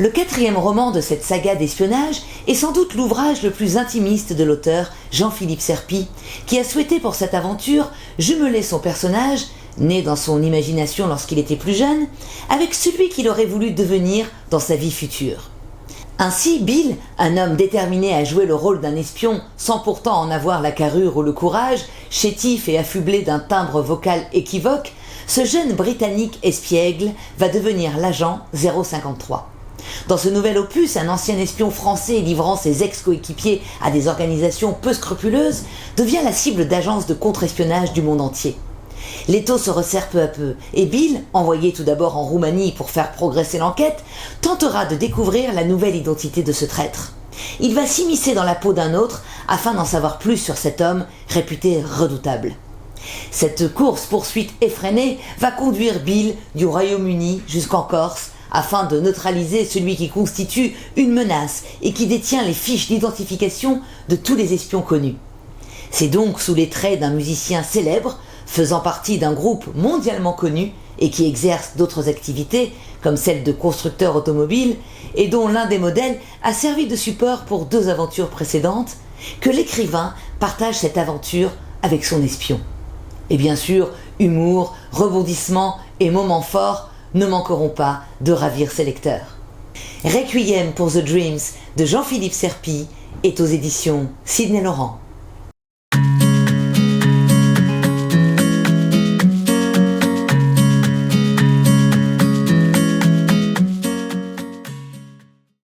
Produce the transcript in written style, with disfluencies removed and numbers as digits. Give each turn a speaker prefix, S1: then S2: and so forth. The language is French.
S1: Le quatrième roman de cette saga d'espionnage est sans doute l'ouvrage le plus intimiste de l'auteur, Jean-Philippe Serpy, qui a souhaité pour cette aventure jumeler son personnage, né dans son imagination lorsqu'il était plus jeune, avec celui qu'il aurait voulu devenir dans sa vie future. Ainsi, Bill, un homme déterminé à jouer le rôle d'un espion sans pourtant en avoir la carrure ou le courage, chétif et affublé d'un timbre vocal équivoque, ce jeune Britannique espiègle va devenir l'agent 053. Dans ce nouvel opus, un ancien espion français livrant ses ex-coéquipiers à des organisations peu scrupuleuses devient la cible d'agences de contre-espionnage du monde entier. L'étau se resserre peu à peu et Bill, envoyé tout d'abord en Roumanie pour faire progresser l'enquête, tentera de découvrir la nouvelle identité de ce traître. Il va s'immiscer dans la peau d'un autre afin d'en savoir plus sur cet homme réputé redoutable. Cette course-poursuite effrénée va conduire Bill du Royaume-Uni jusqu'en Corse afin de neutraliser celui qui constitue une menace et qui détient les fiches d'identification de tous les espions connus. C'est donc sous les traits d'un musicien célèbre, faisant partie d'un groupe mondialement connu et qui exerce d'autres activités, comme celle de constructeur automobile, et dont l'un des modèles a servi de support pour 2 aventures précédentes, que l'écrivain partage cette aventure avec son espion. Et bien sûr, humour, rebondissements et moments forts ne manqueront pas de ravir ses lecteurs. Requiem pour the Dreams de Jean-Philippe Serpy est aux éditions Sidney Laurent.